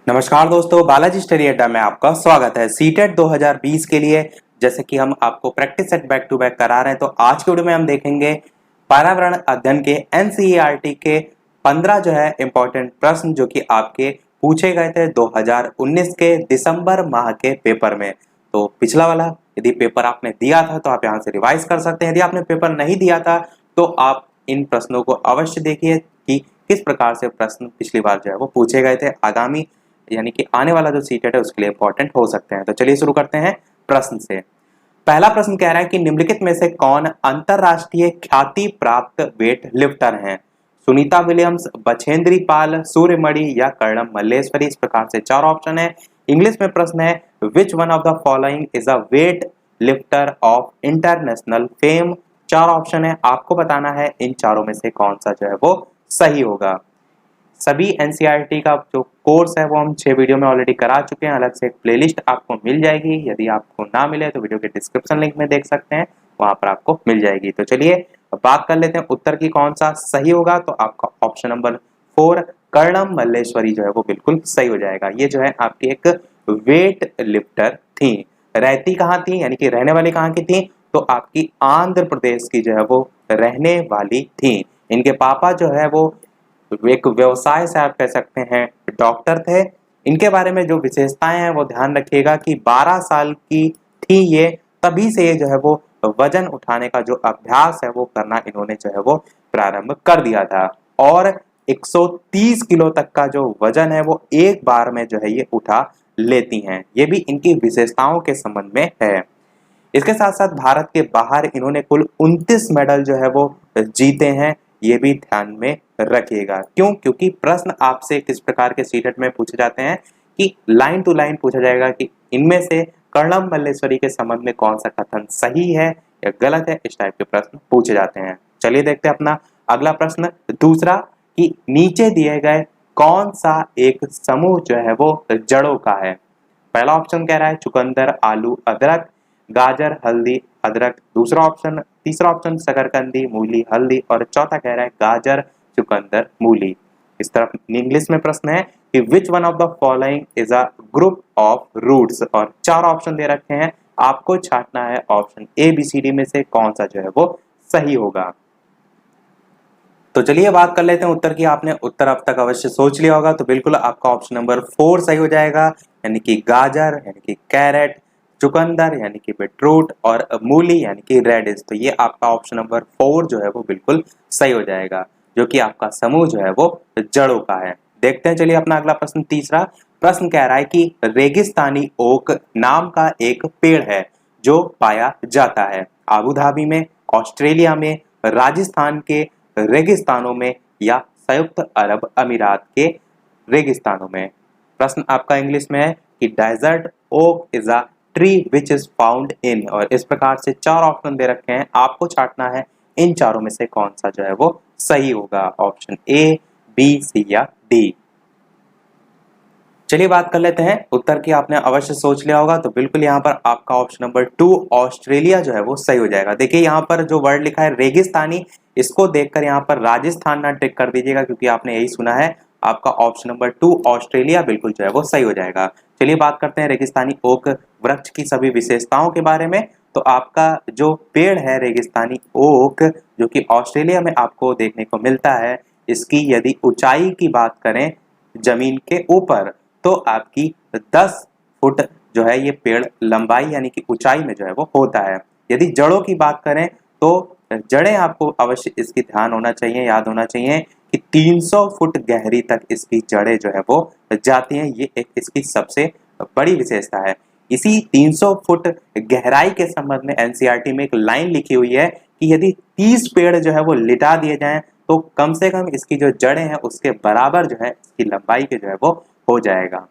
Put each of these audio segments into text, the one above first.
नमस्कार दोस्तों, बालाजी स्टडी अड्डा में आपका स्वागत है। सीटेट 2020 के लिए जैसे कि हम आपको practice set back to back करा रहे हैं, तो आज के वीडियो में हम देखेंगे पर्यावरण अध्ययन के एनसीईआरटी के 15 जो है इंपॉर्टेंट प्रश्न जो कि आपके पूछे गए थे 2019 के दिसंबर माह के पेपर में। तो पिछला वाला यदि पेपर आपने दिया था तो आप यहाँ से रिवाइज कर सकते हैं। यदि आपने पेपर नहीं दिया था तो आप इन प्रश्नों को अवश्य देखिए कि किस प्रकार से प्रश्न पिछली बार जो है वो पूछे गए थे। आगामी यानी कि आने वाला जो सीटेट है उसके लिए इंपॉर्टेंट हो सकते हैं। तो चलिए शुरू करते हैं प्रश्न से। पहला प्रश्न कह रहा है कि निम्नलिखित में से कौन अंतरराष्ट्रीय ख्याति प्राप्त वेट लिफ्टर हैं? सुनीता विलियम्स, बछेंद्री पाल, सूर्यमणि या कर्णम मल्लेश्वरी। इस प्रकार से चार ऑप्शन है। इंग्लिश में प्रश्न है विच one of the following is a weight lifter of international fame. चार ऑप्शन है, आपको बताना है इन चारों में से कौन सा जो है वो सही होगा। सभी एनसीईआरटी का जो कोर्स है वो हम 6 वीडियो में ऑलरेडी करा चुके हैं। अलग से एक प्लेलिस्ट आपको मिल जाएगी। यदि आपको ना मिले तो वीडियो के डिस्क्रिप्शन लिंक में देख सकते हैं, वहां पर आपको मिल जाएगी। तो चलिए बात कर लेते हैं उत्तर की कौन सा सही होगा। तो आपका ऑप्शन नंबर 4 कर्णम मल्लेश्वरी जो है वो बिल्कुल सही हो जाएगा। ये जो है आपकी एक वेट लिफ्टर थी। रहती कहाँ थी, यानी कि रहने वाली कहाँ की थी, तो आपकी आंध्र प्रदेश की जो है वो रहने वाली थी। इनके पापा जो है वो एक व्यवसाय से आप कह सकते हैं डॉक्टर थे। इनके बारे में जो विशेषताएं हैं वो ध्यान रखिएगा कि 12 साल की थी ये, तभी से ये जो है वो वजन उठाने का जो अभ्यास है वो करना इन्होंने जो है वो प्रारंभ कर दिया था। और 130 किलो तक का जो वजन है वो एक बार में जो है ये उठा लेती हैं। ये भी इनकी विशेषताओं के संबंध में है। इसके साथ साथ भारत के बाहर इन्होंने कुल 29 मेडल जो है वो जीते हैं। ये भी ध्यान में रखिएगा। क्यों? क्योंकि प्रश्न आपसे किस प्रकार के सीटेट में पूछे जाते हैं कि लाइन टू लाइन पूछा जाएगा कि इनमें से कर्णम मल्लेश्वरी के संबंध में कौन सा कथन सही है या गलत है। इस टाइप के प्रश्न पूछे जाते हैं। चलिए देखते हैं अपना अगला प्रश्न दूसरा, कि नीचे दिए गए कौन सा एक समूह जो है वो जड़ों का है। पहला ऑप्शन कह रहा है चुकंदर, आलू, अदरक, गाजर, हल्दी, अदरक। दूसरा ऑप्शन, तीसरा ऑप्शन शकरकंदी, मूली, हल्दी। और चौथा कह रहा है गाजर, चुकंदर, मूली। इस तरफ इंग्लिश में प्रश्न है कि which one of the following is a group of roots. और चार ऑप्शन दे रखे हैं, आपको छांटना है option A B C D में से कौन सा जो है वो सही होगा। तो चलिए बात कर लेते हैं उत्तर की। आपने उत्तर अब तक अवश्य सोच लिया होगा, तो बिल्कुल आपका ऑप्शन नंबर 4 सही हो जाएगा, यानी कि गाजर यानी कि कैरेट, चुकंदर यानी कि बीटरूट और मूली यानी कि रेडिश। तो ये आपका ऑप्शन नंबर 4 जो है वो बिल्कुल सही हो जाएगा, जो कि आपका समूह जो है वो जड़ों का है। देखते हैं चलिए अपना अगला प्रश्न तीसरा। प्रश्न कह रहा है कि रेगिस्तानी ओक नाम का एक पेड़ है जो पाया जाता है आबू धाबी में, ऑस्ट्रेलिया में, राजस्थान के रेगिस्तानों में या संयुक्त अरब अमीरात के रेगिस्तानों में। प्रश्न आपका इंग्लिश में है कि desert oak is a tree which is found in. और इस प्रकार से चार ऑप्शन दे रखे हैं, आपको छांटना है इन चारों में से कौन सा जो है वो सही होगा। ऑप्शन ए, बी, सी या डी। चलिए बात कर लेते हैं उत्तर की। आपने अवश्य सोच लिया होगा, तो बिल्कुल यहाँ पर आपका ऑप्शन नंबर 2 ऑस्ट्रेलिया जो है वो सही हो जाएगा। देखिए यहाँ पर जो वर्ड लिखा है रेगिस्तानी, इसको देखकर यहाँ पर राजस्थान ना टिक कर दीजिएगा, क्योंकि आपने यही सुना है। आपका ऑप्शन नंबर 2 ऑस्ट्रेलिया बिल्कुल जो है वो सही हो जाएगा। चलिए बात करते हैं रेगिस्तानी ओक वृक्ष की सभी विशेषताओं के बारे में। तो आपका जो पेड़ है रेगिस्तानी ओक, जो कि ऑस्ट्रेलिया में आपको देखने को मिलता है, इसकी यदि ऊंचाई की बात करें जमीन के ऊपर, तो आपकी 10 फुट जो है ये पेड़ लंबाई यानी कि ऊंचाई में जो है वो होता है। यदि जड़ों की बात करें तो जड़ें आपको अवश्य इसकी ध्यान होना चाहिए, याद होना चाहिए कि 300 फुट गहरी तक इसकी जड़ें जो है वो जाती हैं। ये एक इसकी सबसे बड़ी विशेषता है। इसी 300 फुट गहराई के संबंध में एनसीईआरटी में एक लाइन लिखी हुई है कि यदि 30 पेड़ जो है वो लिटा दिए जाएं तो कम से कम इसकी जो जड़ें हैं उसके बराबर जो है इसकी लंबाई के जो है वो हो जाएगा।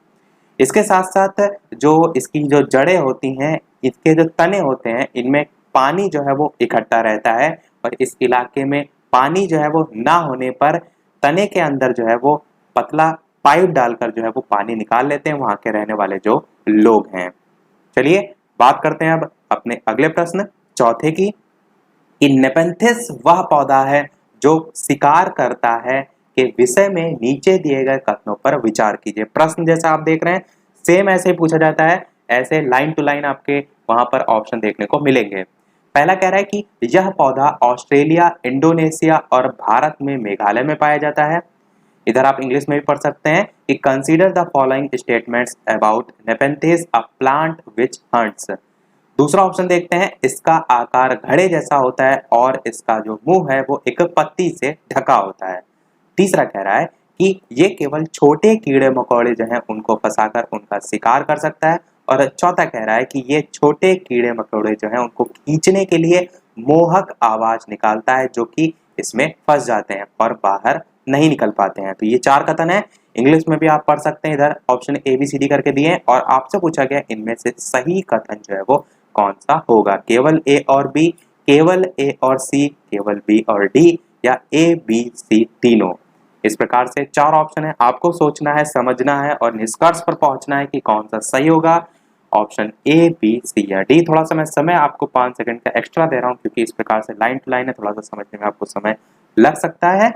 इसके साथ साथ जो इसकी जो जड़ें होती हैं, इसके जो तने होते हैं, इनमें पानी जो है वो इकट्ठा रहता है। और इस इलाके में पानी जो है वो ना होने पर तने के अंदर जो है वो पतला पाइप डालकर जो है वो पानी निकाल लेते हैं वहां के रहने वाले जो लोग हैं। चलिए बात करते हैं अब अपने अगले प्रश्न चौथे की, कि नेपेंथिस वह पौधा है जो शिकार करता है के विषय में नीचे दिए गए कथनों पर विचार कीजिए। प्रश्न जैसा आप देख रहे हैं सेम ऐसे ही पूछा जाता है, ऐसे लाइन टू लाइन आपके वहां पर ऑप्शन देखने को मिलेंगे। पहला कह रहा है कि यह पौधा ऑस्ट्रेलिया, इंडोनेशिया और भारत में मेघालय में पाया जाता है। इधर आप इंग्लिश में भी पढ़ सकते हैं कि consider the following statements about Nepenthes, a plant which hunts. दूसरा ऑप्शन देखते हैं, इसका आकार घड़े जैसा होता है और इसका जो मुंह है वो एक पत्ती से ढका होता है। तीसरा कह रहा है कि ये केवल छोटे कीड़े मकोड़े जो हैं उनको फंसाकर उनका शिकार कर सकता है। और चौथा कह रहा है कि ये छोटे कीड़े मकोड़े जो हैं उनको खींचने के लिए मोहक आवाज निकालता है, जो कि इसमें फंस जाते हैं और बाहर नहीं निकल पाते हैं। तो ये चार कथन है, इंग्लिश में भी आप पढ़ सकते हैं। इधर option A B C D करके दिए और आपसे पूछा गया इनमें से सही कथन जो है वो कौन सा होगा, केवल ए और बी, केवल ए और सी, केवल बी और डी, या ए बी सी तीनों। इस प्रकार से चार ऑप्शन है, आपको सोचना है, समझना है और निष्कर्ष पर पहुंचना है कि कौन सा सही होगा, ऑप्शन ए बी सी या डी। थोड़ा सा मैं समय आपको 5 सेकंड का एक्स्ट्रा दे रहा हूं क्योंकि इस प्रकार से लाइन टू लाइन है, थोड़ा सा समझने में आपको समय लग सकता है।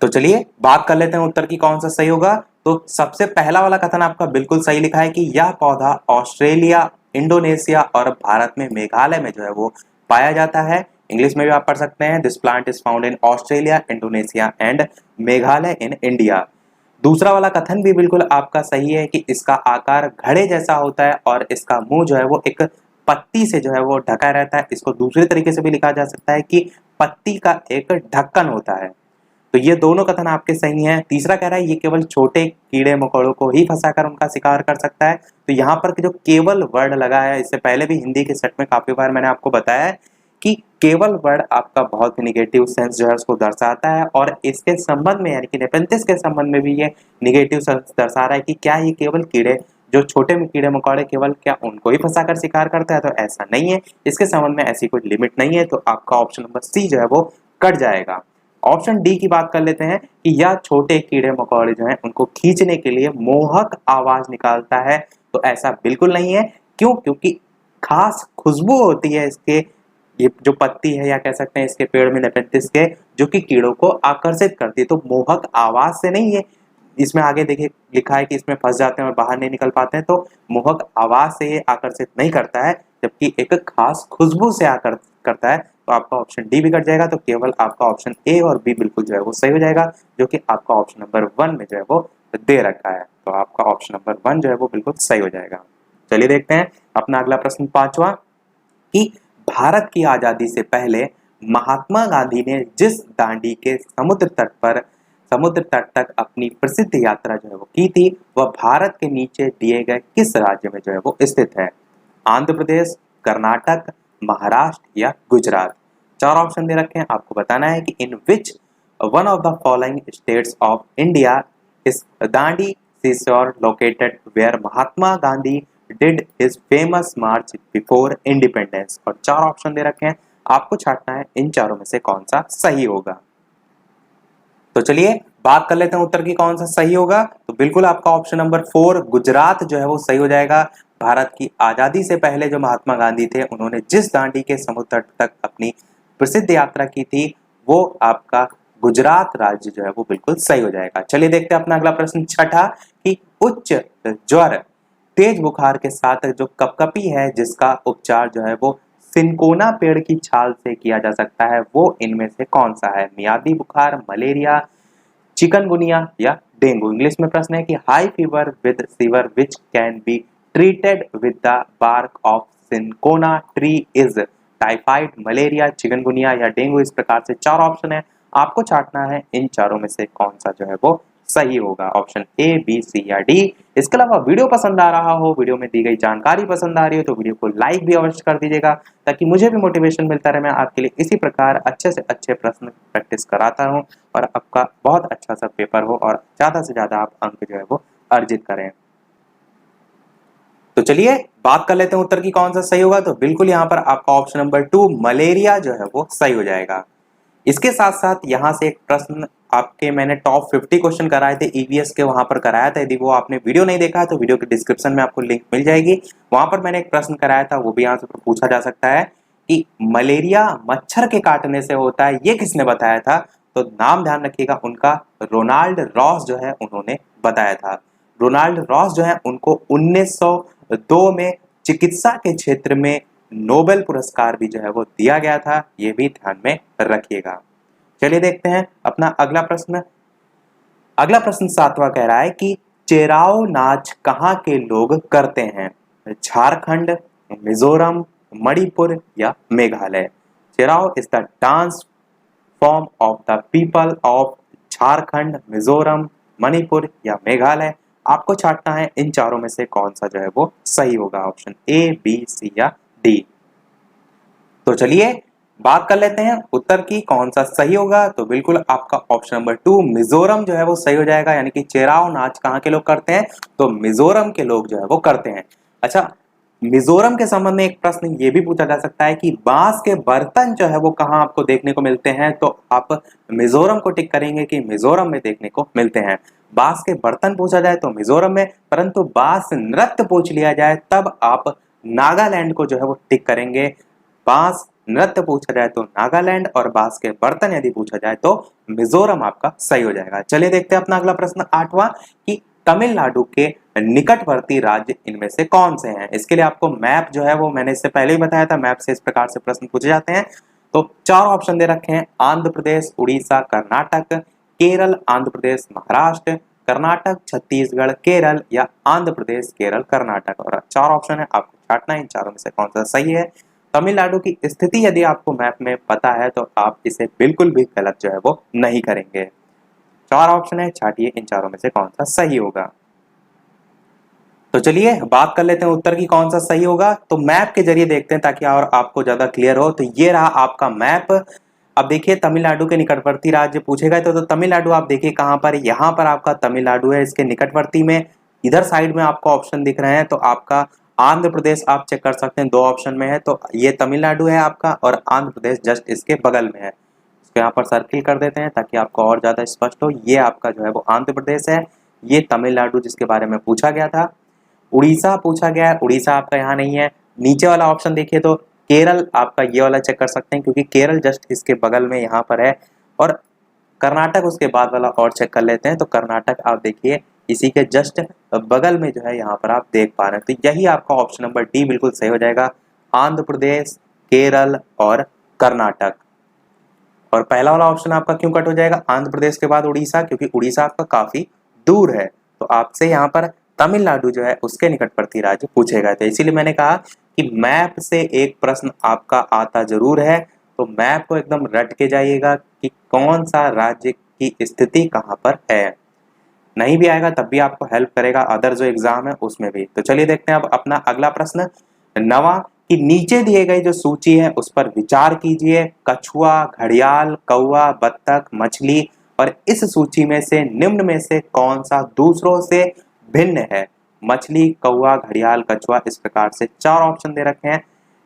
तो चलिए बात कर लेते हैं उत्तर की कौन सा सही होगा। तो सबसे पहला वाला कथन आपका बिल्कुल सही लिखा है कि यह पौधा ऑस्ट्रेलिया, इंडोनेशिया और भारत में मेघालय में जो है वो पाया जाता है। इंग्लिश में भी आप पढ़ सकते हैं, this plant is found in Australia, Indonesia and Meghalaya in India. दूसरा वाला कथन भी बिल्कुल आपका सही है कि इसका आकार घड़े जैसा होता है और इसका मुंह जो है वो एक पत्ती से जो है वो ढका रहता है। इसको दूसरे तरीके से भी लिखा जा सकता है कि पत्ती का एक ढक्कन होता है। तो ये दोनों कथन आपके सही हैं। तीसरा कह रहा है ये केवल छोटे कीड़े मकोड़ों को ही फंसाकर उनका शिकार कर सकता है। तो यहाँ पर जो केवल वर्ड लगा है, इससे पहले भी हिंदी के सेट में काफी बार मैंने आपको बताया है कि केवल वर्ड आपका बहुत ही निगेटिव सेंस जो है उसको दर्शाता है और इसके संबंध में यानी कि नेपेंथिस के संबंध में भी ये निगेटिव सेंस दर्शा रहा है कि क्या ये केवल कीड़े जो छोटे कीड़े मकोड़े केवल क्या उनको ही फंसाकर शिकार करता है, तो ऐसा नहीं है, इसके संबंध में ऐसी कोई लिमिट नहीं है। तो आपका ऑप्शन नंबर सी जो है वो कट जाएगा। ऑप्शन डी की बात कर लेते हैं कि यह छोटे कीड़े मकोड़े जो हैं उनको खींचने के लिए मोहक आवाज निकालता है। तो ऐसा बिल्कुल नहीं है। क्यों? क्योंकि खास खुशबू होती है इसके, ये जो पत्ती है या कह सकते हैं इसके पेड़ में नेपेंथिस के, जो कि कीड़ों को आकर्षित करती है। तो मोहक आवाज से नहीं है, इसमें आगे देखिए लिखा है कि इसमें फंस जाते हैं और बाहर नहीं निकल पाते हैं। तो मोहक आवाज से ये आकर्षित नहीं करता है, जबकि एक खास खुशबू से आकर्षित करता है। तो आपका ऑप्शन डी भी कट जाएगा। तो केवल आपका ऑप्शन ए और बी बिल्कुल जो है वो सही हो जाएगा, जो कि आपका ऑप्शन नंबर 1 में जो है वो दे रखा है। तो आपका ऑप्शन नंबर 1 जो है वो बिल्कुल सही हो जाएगा। चलिए देखते हैं अपना अगला प्रश्न, पांचवा, कि भारत की आजादी से पहले महात्मा गांधी ने जिस दांडी के समुद्र तट तक अपनी प्रसिद्ध यात्रा जो है वो की थी, वह भारत के नीचे दिए गए किस राज्य में जो है वो स्थित है? आंध्र प्रदेश, कर्नाटक, महाराष्ट्र या गुजरात। चार ऑप्शन दे रखे हैं, आपको बताना है कि in which one of the following states of India is Dandi seashore located where Mahatma Gandhi did his famous march before independence. और चार ऑप्शन दे रखे हैं, आपको छांटना है इन चारों में से कौन सा सही होगा। तो चलिए बात कर लेते हैं उत्तर की कौन सा सही होगा। तो बिल्कुल आपका ऑप्शन नंबर 4 गुजरात जो है वो सही हो जाएगा। भारत की आजादी से पहले जो महात्मा गांधी थे उन्होंने जिस दांडी के समुद्र तट तक अपनी प्रसिद्ध यात्रा की थी वो आपका गुजरात राज्य जो है वो बिल्कुल सही हो जाएगा। चलिए देखते हैं अपना अगला प्रश्न, छठा, कि उच्च ज्वर, तेज बुखार के साथ जो कपकपी है जिसका उपचार जो है वो सिनकोना पेड़ की छाल से किया जा सकता है, वो इनमें से कौन सा है? मियादी बुखार, मलेरिया, चिकनगुनिया या डेंगू। इंग्लिश में प्रश्न है कि high fever with fever which can be treated with the bark of cinchona tree is typhoid, malaria, chikungunya या डेंगू। इस प्रकार से चार ऑप्शन है, आपको छांटना है इन चारों में से कौन सा जो है वो सही होगा, ऑप्शन ए, बी, सी या डी। इसके अलावा वीडियो पसंद आ रहा हो, वीडियो में दी गई जानकारी पसंद आ रही हो तो वीडियो को लाइक भी अवश्य कर दीजिएगा, ताकि मुझे भी मोटिवेशन मिलता रहे। मैं आपके लिए इसी प्रकार अच्छे से अच्छे प्रश्न प्रैक्टिस कराता हूँ और आपका बहुत अच्छा सा पेपर हो और ज्यादा से ज्यादा आप अंक जो है वो अर्जित करें। तो चलिए बात कर लेते हैं उत्तर की कौन सा सही होगा। तो बिल्कुल यहाँ पर आपका ऑप्शन नंबर 2 मलेरिया जो है वो सही हो जाएगा। इसके साथ साथ यहाँ से एक प्रश्न आपके मैंने टॉप 50 क्वेश्चन कराए थे ईवीएस के, वहां पर कराया था। यदि वो आपने वीडियो नहीं देखा है तो वीडियो के डिस्क्रिप्शन में आपको लिंक मिल जाएगी, वहां पर मैंने एक प्रश्न कराया था, वो भी यहाँ से पूछा जा सकता है कि मलेरिया मच्छर के काटने से होता है, ये किसने बताया था? तो नाम ध्यान रखिएगा उनका, रोनाल्ड रॉस जो है उन्होंने बताया था। रोनाल्ड रॉस जो है उनको 1902 में चिकित्सा के क्षेत्र में नोबेल पुरस्कार भी जो है वो दिया गया था, ये भी ध्यान में रखिएगा। चलिए देखते हैं अपना अगला प्रश्न। अगला प्रश्न 7वां कह रहा है कि चेराओ नाच कहाँ के लोग करते हैं? झारखंड, मिजोरम, मणिपुर या Meghalaya. Cheraw is the dance form of the people of Jharkhand, Mizoram, Manipur या मेघालय। आपको छांटना है इन चारों में से कौन सा जो है वो सही होगा, ऑप्शन ए, बी, सी या डी। तो चलिए बात कर लेते हैं उत्तर की, कौन सा सही होगा। तो बिल्कुल आपका ऑप्शन नंबर 2 मिजोरम जो है वो सही हो जाएगा, यानी कि चेराओ नाच कहाँ के लोग करते हैं? तो मिजोरम के लोग जो है वो करते हैं। अच्छा, मिजोरम के संबंध में एक प्रश्न ये भी पूछा जा सकता है कि बांस के बर्तन जो है वो कहाँ आपको देखने को मिलते हैं? तो आप मिजोरम को टिक करेंगे कि मिजोरम में देखने को मिलते हैं। बांस के बर्तन पूछा जाए तो मिजोरम में, परंतु बांस नृत्य पूछ लिया जाए तब आप नागालैंड को जो है वो टिक करेंगे। बांस नृत्य पूछा जाए तो नागालैंड, और बांस के बर्तन यदि पूछा जाए तो मिजोरम आपका सही हो जाएगा। चलिए देखते हैं अपना अगला प्रश्न 8वां कि तमिलनाडु के निकटवर्ती राज्य इनमें से कौन से हैं? इसके लिए आपको मैप जो है वो मैंने इससे पहले ही बताया था, मैप से इस प्रकार से प्रश्न पूछे जाते हैं। तो 4 ऑप्शन दे रखे हैं, आंध्र प्रदेश, उड़ीसा, कर्नाटक, केरल, आंध्र प्रदेश, महाराष्ट्र, कर्नाटक, छत्तीसगढ़, केरल या आंध्र प्रदेश, केरल, कर्नाटक। और 4 ऑप्शन है, आपको छांटना है इन चारों में से कौन सा सही है। तमिलनाडु की स्थिति यदि आपको मैप में पता है तो आप इसे बिल्कुल भी गलत जो है वो नहीं करेंगे। 4 ऑप्शन है, छाटिए इन चारों में से कौन सा सही होगा। तो चलिए बात कर लेते हैं उत्तर की, कौन सा सही होगा। तो मैप के जरिए देखते हैं ताकि और आपको ज्यादा क्लियर हो। तो ये रहा आपका मैप। अब देखिए तमिलनाडु के निकटवर्ती राज्य पूछेगा तो तमिलनाडु आप देखिए कहां पर, यहाँ पर आपका तमिलनाडु है, इसके निकटवर्ती में इधर साइड में आपको ऑप्शन दिख रहे हैं। तो आपका आंध्र प्रदेश आप चेक कर सकते हैं, 2 ऑप्शन में है। तो ये तमिलनाडु है आपका और आंध्र प्रदेश जस्ट इसके बगल में है। इसको यहाँ पर सर्किल कर देते हैं ताकि आपको और ज्यादा स्पष्ट हो। ये आपका जो है वो आंध्र प्रदेश है, ये तमिलनाडु जिसके बारे में पूछा गया था। उड़ीसा पूछा गया है, उड़ीसा आपका यहाँ नहीं है। नीचे वाला ऑप्शन देखिए तो केरल आपका ये वाला चेक कर सकते हैं क्योंकि केरल जस्ट इसके बगल में यहाँ पर है। और कर्नाटक उसके बाद वाला और चेक कर लेते हैं। तो कर्नाटक आप देखिए इसी के जस्ट बगल में जो है यहाँ पर आप देख पा रहे हैं। तो यही आपका ऑप्शन नंबर डी बिल्कुल सही हो जाएगा, आंध्र प्रदेश, केरल और कर्नाटक। और पहला वाला ऑप्शन आपका क्यों कट हो जाएगा, आंध्र प्रदेश के बाद उड़ीसा, क्योंकि उड़ीसा आपका काफी दूर है। तो आपसे यहाँ पर तमिलनाडु जो है उसके निकटवर्ती राज्य पूछे गए थे। इसीलिए मैंने कहा कि मैप से एक प्रश्न आपका आता जरूर है। तो मैप को एकदम रट के जाइएगा कि कौन सा राज्य की स्थिति कहाँ पर है। नहीं भी आएगा तब भी आपको हेल्प करेगा अदर जो एग्जाम है उसमें भी। तो चलिए देखते हैं अब अपना अगला प्रश्न 9वां कि नीचे दिए गए जो सूची है उस पर विचार कीजिए। कछुआ, घड़ियाल, कौवा, बत्तख, मछली और इस सूची में से निम्न में से कौन सा दूसरों से भिन्न है? मछली, कौवा, घड़ियाल, कछुआ, इस प्रकार से 4 ऑप्शन दे रखे हैं।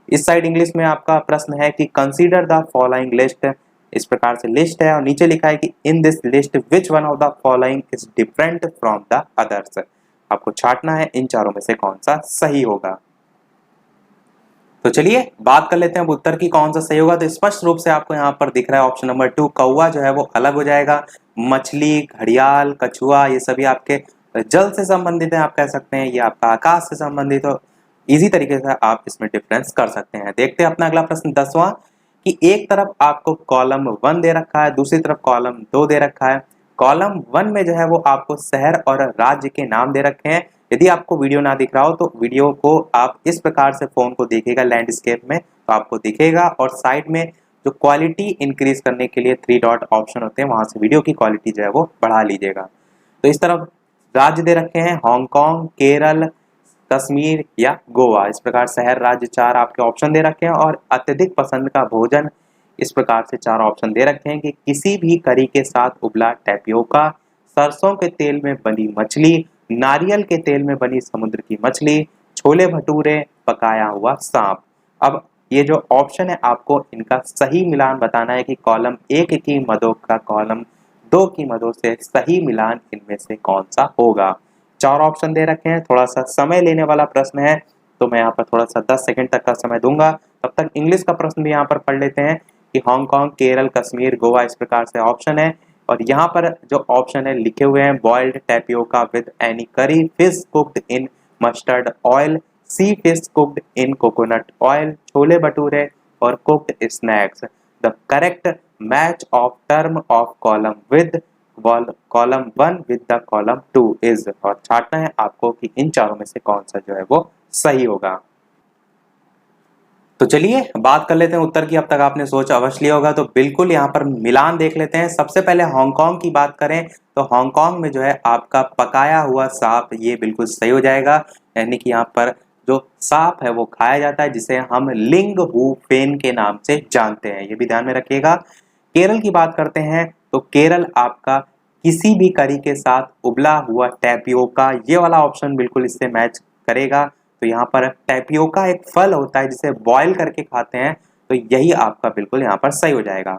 इस साइड इंग्लिश में आपका प्रश्न है कि कंसीडर द फॉलोइंग लिस्ट, इस प्रकार से लिस्ट है और नीचे लिखा है कि in this list which one of the following is different from the others. आपको छांटना है इन चारों में से कौन सा सही होगा। तो चलिए बात कर लेते हैं अब उत्तर की, कौन सा सही होगा। तो स्पष्ट रूप से आपको यहाँ पर दिख रहा है ऑप्शन नंबर 2 कौवा जो है वो अलग हो जाएगा। मछली, घड़ियाल, कछुआ ये सभी आपके जल से संबंधित है, आप कह सकते हैं ये आपका आकाश से संबंधित हो। इजी तरीके से आप इसमें डिफरेंस कर सकते हैं। देखते हैं अपना अगला प्रश्न 10वां कि एक तरफ आपको कॉलम 1 दे रखा है, दूसरी तरफ कॉलम 2 दे रखा है। कॉलम 1 में जो है वो आपको शहर और राज्य के नाम दे रखे हैं। यदि आपको वीडियो ना दिख रहा हो तो वीडियो को आप इस प्रकार से फोन को देखिएगा लैंडस्केप में तो आपको दिखेगा। और साइड में जो क्वालिटी इंक्रीज करने के लिए 3 डॉट ऑप्शन होते हैं, वहां से वीडियो की क्वालिटी जो है वो बढ़ा लीजिएगा। तो इस तरफ राज्य दे रखे हैं हांगकांग, केरल, कश्मीर या गोवा। इस प्रकार शहर, राज्य 4 आपके ऑप्शन दे रखे हैं। और अत्यधिक पसंद का भोजन इस प्रकार से 4 ऑप्शन दे रखे हैं कि किसी भी करी के साथ उबला टैपियोका, सरसों के तेल में बनी मछली, नारियल के तेल में बनी समुद्र की मछली, छोले भटूरे, पकाया हुआ सांप। अब ये जो ऑप्शन है आपको इनका सही मिलान बताना है कि कॉलम 1 की मदों का कॉलम 2 की मदों से सही मिलान इनमें से कौन सा होगा। 4 ऑप्शन दे रखे हैं, थोड़ा सा समय लेने वाला प्रश्न है तो मैं यहाँ पर थोड़ा सा 10 सेकंड तक का समय दूंगा। तब तक इंग्लिश का प्रश्न भी यहाँ पर पढ़ लेते हैं कि हांगकांग, केरल, कश्मीर, गोवा, इस प्रकार से ऑप्शन है। और यहाँ पर जो ऑप्शन है लिखे हुए हैं, boiled tapioca with any curry, fish cooked in mustard oil, sea fish cooked in coconut oil, chole bhature और cooked snacks. The correct match of term of column with column 1 with the column 2 is, और छांटना है आपको कि इन चारों में से कौन सा जो है वो सही होगा। तो चलिए बात कर लेते हैं उत्तर की। अब तक आपने सोच अवश्य लिया होगा, तो बिल्कुल यहाँ पर मिलान देख लेते हैं। सबसे पहले हांगकांग की बात करें तो हांगकांग में जो है आपका पकाया हुआ सांप, ये बिल्कुल सही हो जाएगा। यानी कि यहाँ पर जो सांप है वो खाया जाता है, जिसे हम लिंग हु फेन के नाम से जानते हैं, ये भी ध्यान में रखिएगा। केरल की बात करते हैं तो केरल आपका किसी भी करी के साथ उबला हुआ टैपियोका, ये वाला ऑप्शन बिल्कुल इससे मैच करेगा। तो यहाँ पर टैपियोका एक फल होता है जिसे बॉईल करके खाते हैं, तो यही आपका बिल्कुल यहाँ पर सही हो जाएगा।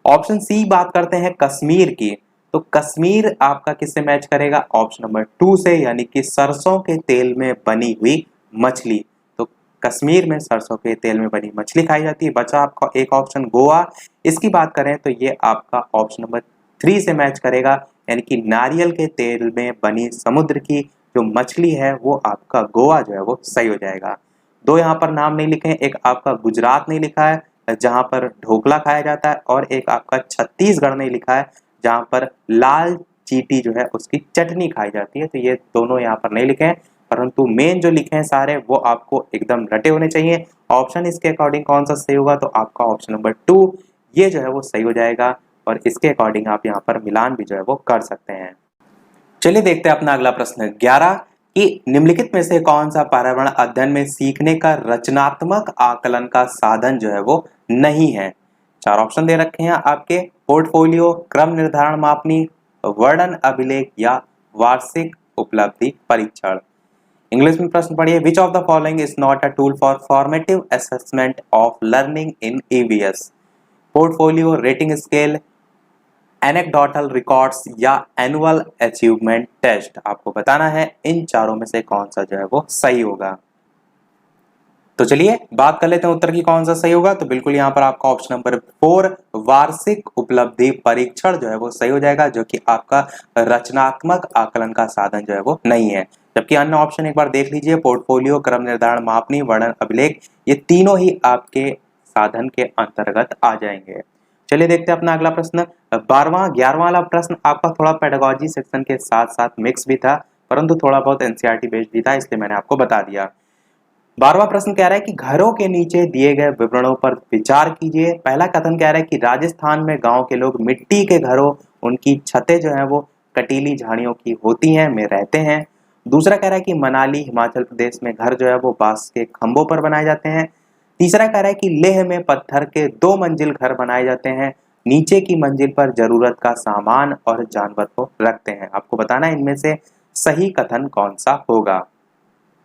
ऑप्शन सी बात करते हैं कश्मीर की, तो कश्मीर आपका किससे मैच करेगा? ऑप्शन नंबर 2 से, यानी कि सरसों के तेल में बनी हुई मछली। तो कश्मीर में सरसों के तेल में बनी मछली खाई जाती है। बचा आपका एक ऑप्शन गोवा, इसकी बात करें तो ये आपका ऑप्शन नंबर 3 से मैच करेगा, यानी कि नारियल के तेल में बनी समुद्र की जो मछली है वो आपका गोवा जो है वो सही हो जाएगा। दो यहाँ पर नाम नहीं लिखे हैं, एक आपका गुजरात नहीं लिखा है जहां पर ढोकला खाया जाता है, और एक आपका छत्तीसगढ़ नहीं लिखा है जहां पर लाल चीटी जो है उसकी चटनी खाई जाती है। तो ये दोनों यहाँ पर नहीं लिखे हैं, परंतु मेन जो लिखे हैं सारे वो आपको एकदम रटे होने चाहिए। ऑप्शन इसके अकॉर्डिंग कौन सा सही होगा? तो आपका ऑप्शन नंबर 2 ये जो है वो सही हो जाएगा, और इसके अकॉर्डिंग आप यहाँ पर मिलान भी जो है वो कर सकते हैं। चलिए देखते हैं अपना अगला प्रश्न 11 कि निम्नलिखित में से कौन सा पर्यावरण अध्ययन में सीखने का रचनात्मक आकलन का साधन जो है वो नहीं है। चार ऑप्शन दे रखे हैं आपके, पोर्टफोलियो, क्रम निर्धारण मापनी, वर्णन अभिलेख या वार्षिक उपलब्धि परीक्षण। इंग्लिश में प्रश्न पढ़िए, which of the following is not a tool for formative assessment of learning in EVS? Portfolio, rating scale, anecdotal records या एनुअल अचीवमेंट टेस्ट। आपको बताना है इन चारों में से कौन सा जो है वो सही होगा। तो चलिए बात कर लेते हैं उत्तर की कौन सा सही होगा। तो बिल्कुल यहाँ पर आपका ऑप्शन नंबर 4 वार्षिक उपलब्धि परीक्षण जो है वो सही हो जाएगा, जो कि आपका रचनात्मक आकलन का साधन जो है वो नहीं है। जबकि अन्य ऑप्शन एक बार देख लीजिए, पोर्टफोलियो, क्रम निर्धारण मापनी, वर्णन अभिलेख, ये तीनों ही आपके साधन के अंतर्गत आ जाएंगे। चलिए देखते हैं अपना अगला प्रश्न 12वां 11वां वाला प्रश्न आपका थोड़ा पेडागोजी सेक्शन के साथ साथ मिक्स भी था, परंतु थोड़ा बहुत एनसीईआरटी बेस्ड भी था, इसलिए मैंने आपको बता दिया। 12वां प्रश्न कह रहा है कि घरों के नीचे दिए गए विवरणों पर विचार कीजिए। पहला कथन कह रहा है कि राजस्थान में गांव के लोग मिट्टी के घरों, उनकी छतें जो है वो कटीली झाड़ियों की होती हैं, में रहते हैं। दूसरा कह रहा है कि मनाली हिमाचल प्रदेश में घर जो है वो बांस के खंभों पर बनाए जाते हैं। तीसरा कह रहा है कि लेह में पत्थर के 2 मंजिल घर बनाए जाते हैं, नीचे की मंजिल पर जरूरत का सामान और जानवर को रखते हैं। आपको बताना है इनमें से सही कथन कौन सा होगा।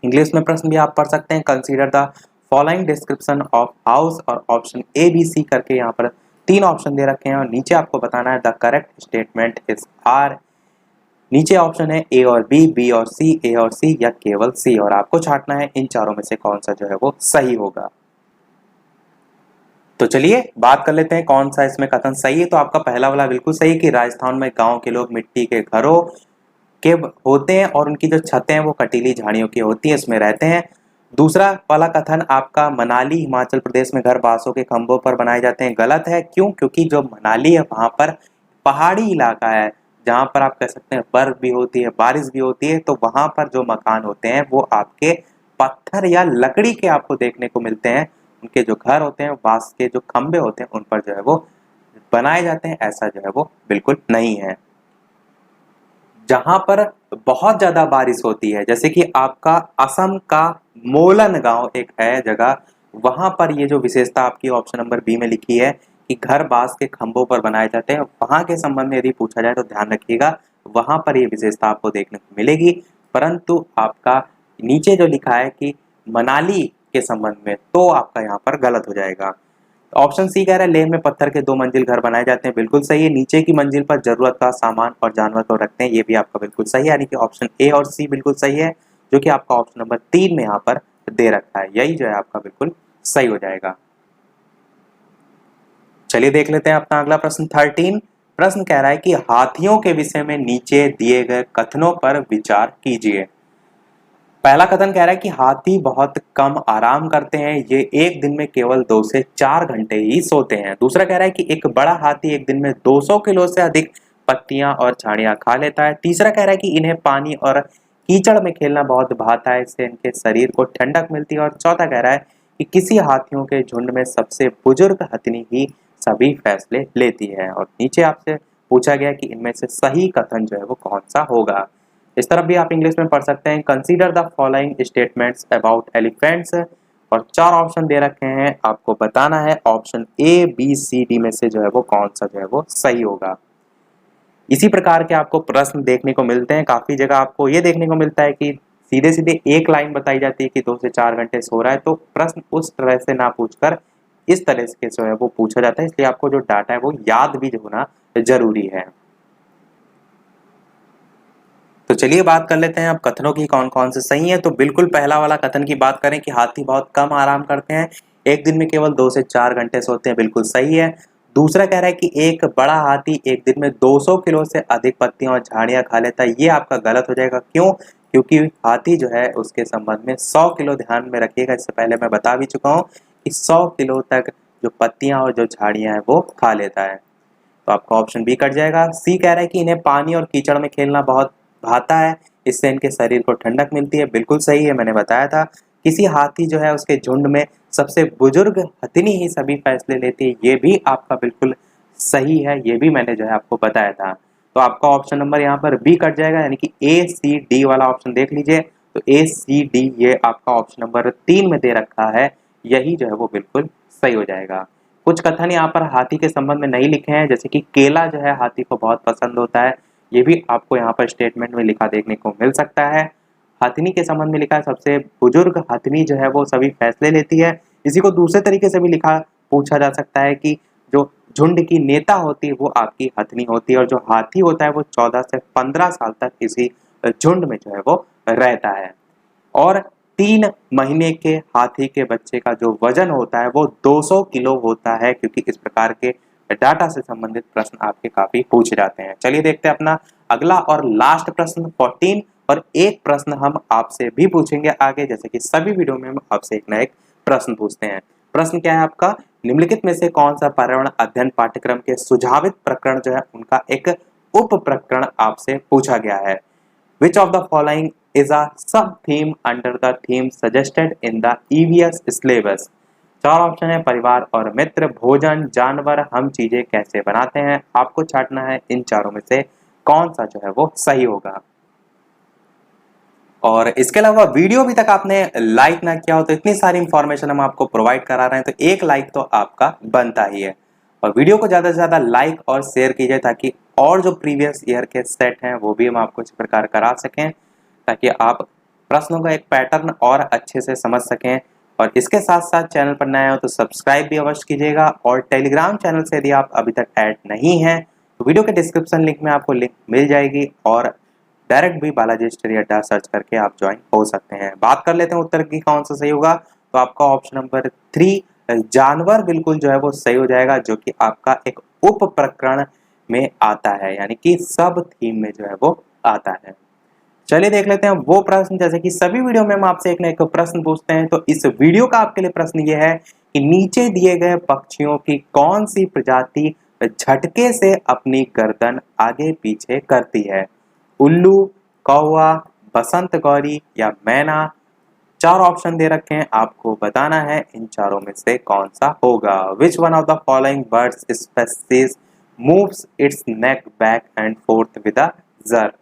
इंग्लिश में प्रश्न भी आप पढ़ सकते हैं, consider the following description of house, और ऑप्शन ए बी सी करके यहाँ पर 3 ऑप्शन दे रखे हैं, और नीचे आपको बताना है the correct statement is are. नीचे ऑप्शन है ए और बी, बी और सी, ए और सी या केवल सी, और आपको छांटना है इन चारों में से कौन सा जो है वो सही होगा। तो चलिए बात कर लेते हैं कौन सा इसमें कथन सही है। तो आपका पहला वाला बिल्कुल सही है कि राजस्थान में गांव के लोग मिट्टी के घरों के होते हैं और उनकी जो छतें हैं वो कटीली झाड़ियों की होती हैं, इसमें रहते हैं। दूसरा वाला कथन आपका मनाली हिमाचल प्रदेश में घर बांसों के खंभों पर बनाए जाते हैं, गलत है। क्यों? क्योंकि जो मनाली है वहां पर पहाड़ी इलाका है, जहां पर आप कह सकते हैं बर्फ भी होती है, बारिश भी होती है, तो वहां पर जो मकान होते हैं वो आपके पत्थर या लकड़ी के आपको देखने को मिलते हैं। उनके जो घर होते हैं, बांस के जो खंभे होते हैं, उन पर जो है वो बनाए जाते हैं, ऐसा जो है वो बिल्कुल नहीं है। जहां पर बहुत ज्यादा बारिश होती है, जैसे कि आपका असम का मोलन गांव एक है जगह, वहां पर ये जो विशेषता आपकी ऑप्शन नंबर बी में लिखी है कि घर बांस के खंभों पर बनाए जाते हैं, वहां के संबंध में यदि पूछा जाए तो ध्यान रखिएगा वहां पर ये विशेषता आपको देखने को मिलेगी। परंतु आपका नीचे जो लिखा है कि मनाली के संबंध में, तो आपका यहाँ पर गलत हो जाएगा। ऑप्शन सी कह रहा है लेह में पत्थर के 2 मंजिल घर बनाए जाते हैं, बिल्कुल सही है। नीचे की मंजिल पर जरूरत का सामान और जानवर को रखते हैं, ये भी आपका बिल्कुल सही है, यानी कि ऑप्शन ए और सी बिल्कुल सही है, जो कि आपका ऑप्शन नंबर 3 में यहाँ पर दे रखा है, यही जो है आपका बिल्कुल सही हो जाएगा। चलिए देख लेते हैं अपना अगला प्रश्न 13। प्रश्न कह रहा है कि हाथियों के विषय में नीचे दिए गए कथनों पर विचार कीजिए। पहला कथन कह रहा है कि हाथी बहुत कम आराम करते हैं, ये एक दिन में केवल 2 से 4 घंटे ही सोते हैं। दूसरा कह रहा है कि एक बड़ा हाथी एक दिन में 200 किलो से अधिक पत्तियां और झाड़ियां खा लेता है। तीसरा कह रहा है कि इन्हें पानी और कीचड़ में खेलना बहुत भाता है, इससे इनके शरीर को ठंडक मिलती है। और चौथा कह रहा है कि किसी हाथियों के झुंड में सबसे बुजुर्ग हथनी ही सभी फैसले लेती है। और नीचे आपसे पूछा गया कि इनमें से सही कथन जो है वो कौन सा होगा। इस तरफ भी आप इंग्लिश में पढ़ सकते हैं, consider the following statements about elephants. और 4 ऑप्शन दे रखे हैं, आपको बताना है option A B C D में से जो है वो कौन सा जो है वो सही होगा। इसी प्रकार के आपको प्रश्न देखने को मिलते हैं, काफी जगह आपको ये देखने को मिलता है कि सीधे सीधे एक लाइन बताई जाती है कि 2 से 4 घंटे सो रहा है, तो प्रश्न उस तरह से ना पूछकर इस तरह से जो है वो पूछा जाता है, इसलिए आपको जो डाटा है वो याद भी होना जरूरी है। तो चलिए बात कर लेते हैं अब कथनों की कौन कौन से सही है। तो बिल्कुल पहला वाला कथन की बात करें कि हाथी बहुत कम आराम करते हैं, एक दिन में केवल 2 से 4 घंटे सोते हैं, बिल्कुल सही है। दूसरा कह रहा है कि एक बड़ा हाथी एक दिन में 200 किलो से अधिक पत्तियां और झाड़ियां खा लेता है, ये आपका गलत हो जाएगा। क्यों? क्योंकि हाथी जो है उसके संबंध में 100 किलो ध्यान में रखिएगा, इससे पहले मैं बता भी चुका हूँ कि 100 किलो तक जो पत्तियां और जो झाड़ियां हैं वो खा लेता है। तो आपका ऑप्शन बी कट जाएगा। सी कह रहा है कि इन्हें पानी और कीचड़ में खेलना बहुत भाता है, इससे इनके शरीर को ठंडक मिलती है, बिल्कुल सही है, मैंने बताया था। किसी हाथी जो है उसके झुंड में सबसे बुजुर्ग हथिनी ही सभी फैसले लेती है, ये भी आपका बिल्कुल सही है, ये भी मैंने जो है आपको बताया था। तो आपका ऑप्शन नंबर यहाँ पर बी कट जाएगा, यानी कि ए सी डी वाला ऑप्शन देख लीजिए। तो ए सी डी ये आपका ऑप्शन नंबर 3 में दे रखा है, यही जो है वो बिल्कुल सही हो जाएगा। कुछ कथन यहाँ पर हाथी के संबंध में नहीं लिखे हैं, जैसे कि केला जो है हाथी को बहुत पसंद होता है, ये भी आपको यहाँ पर स्टेटमेंट में लिखा देखने को मिल सकता है। हथनी के संबंध में लिखा है सबसे बुजुर्ग हथनी जो है वो सभी फैसले लेती है। इसी को दूसरे तरीके से भी लिखा पूछा जा सकता है कि जो झुंड की नेता होती है वो आपकी हथनी होती है, और जो हाथी होता है वो 14 से 15 साल तक इसी झुंड में जो है वो रहता है। और 3 महीने के हाथी के बच्चे का जो वजन होता है वो 200 किलो होता है, क्योंकि इस प्रकार के डाटा से संबंधित प्रश्न आपके काफी पूछे जाते हैं। चलिए देखते हैं अपना अगला और लास्ट प्रश्न 14। और एक प्रश्न हम आपसे भी पूछेंगे आगे, जैसे कि सभी वीडियो में हम आपसे एक ना एक प्रश्न पूछते हैं। प्रश्न क्या है आपका? निम्नलिखित में से कौन सा पर्यावरण अध्ययन पाठ्यक्रम के सुझावित प्रकरण जो है उनका एक उप प्रकरण आपसे पूछा गया है। Which of the following is a sub-theme under the theme suggested in the EVS syllabus? 4 option है, परिवार और मित्र, भोजन, जानवर, हम चीजें कैसे बनाते हैं। आपको छांटना है इन चारों में से कौन सा जो है वो सही होगा। और इसके अलावा वीडियो अभी तक आपने लाइक ना किया हो तो इतनी सारी इंफॉर्मेशन हम आपको प्रोवाइड करा रहे हैं, तो एक लाइक तो आपका बनता ही है। और वीडियो को ज़्यादा से ज़्यादा लाइक और शेयर कीजिए, ताकि और जो प्रीवियस ईयर के सेट हैं वो भी हम आपको इस प्रकार करा सकें, ताकि आप प्रश्नों का एक पैटर्न और अच्छे से समझ सकें। और इसके साथ साथ चैनल पर नए हो तो सब्सक्राइब भी अवश्य कीजिएगा। और टेलीग्राम चैनल से यदि आप अभी तक ऐड नहीं हैं तो वीडियो के डिस्क्रिप्शन लिंक में आपको लिंक मिल जाएगी, और डायरेक्ट भी बालाजी स्टडी अड्डा सर्च करके आप ज्वाइन हो सकते हैं। बात कर लेते हैं उत्तर की कौन सा सही होगा। तो आपका ऑप्शन नंबर 3 जानवर बिल्कुल जो है वो सही हो जाएगा, जो कि आपका एक उप प्रकरण में आता है, यानी कि सब थीम में जो है वो आता है। चलिए देख लेते हैं वो प्रश्न, जैसे कि सभी वीडियो में हम आपसे एक ना एक प्रश्न पूछते हैं। तो इस वीडियो का आपके लिए प्रश्न ये है कि नीचे दिए गए पक्षियों की कौन सी प्रजाति झटके से अपनी गर्दन आगे पीछे करती है। उल्लू, कौवा, बसंत गौरी या मैना। 4 ऑप्शन दे रखे हैं, आपको बताना है इन चारों में से कौन सा होगा। Which one of the following birds species moves its neck back and forth with a jerk.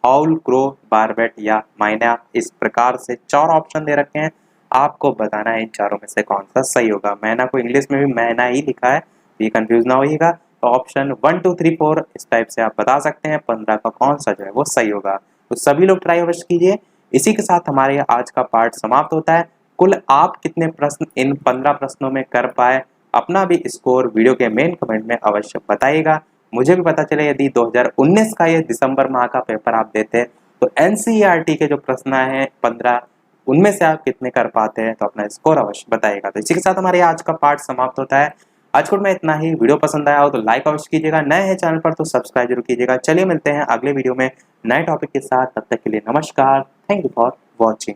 Owl, crow, barbet या मैना। इस प्रकार से 4 ऑप्शन दे रखे हैं, आपको बताना है इन चारों में से कौन सा सही होगा। मैना को इंग्लिश में भी मैना ही लिखा है, ये कंफ्यूज ना होइएगा। तो ऑप्शन 1 2 3 4 इस टाइप से आप बता सकते हैं 15 का कौन सा जो है वो सही होगा। तो सभी लोग ट्राई अवश्य कीजिए। इसी के साथ हमारे आज का पार्ट समाप्त होता है। कुल आप कितने प्रश्न इन 15 प्रश्नों में कर पाए, अपना भी स्कोर वीडियो के मेन कमेंट में अवश्य बताइएगा, मुझे भी पता चले। यदि 2019 का ये दिसंबर माह का पेपर आप देते हैं तो एनसीईआरटी के जो प्रश्न हैं 15, उनमें से आप कितने कर पाते हैं, तो अपना स्कोर अवश्य बताइएगा। तो इसी के साथ हमारे आज का पार्ट समाप्त होता है। आज को में इतना ही। वीडियो पसंद आया हो तो लाइक अवश्य कीजिएगा, नए हैं चैनल पर तो सब्सक्राइब जरूर कीजिएगा। चलिए मिलते हैं अगले वीडियो में नए टॉपिक के साथ, तब तक के लिए नमस्कार। Thank you for watching.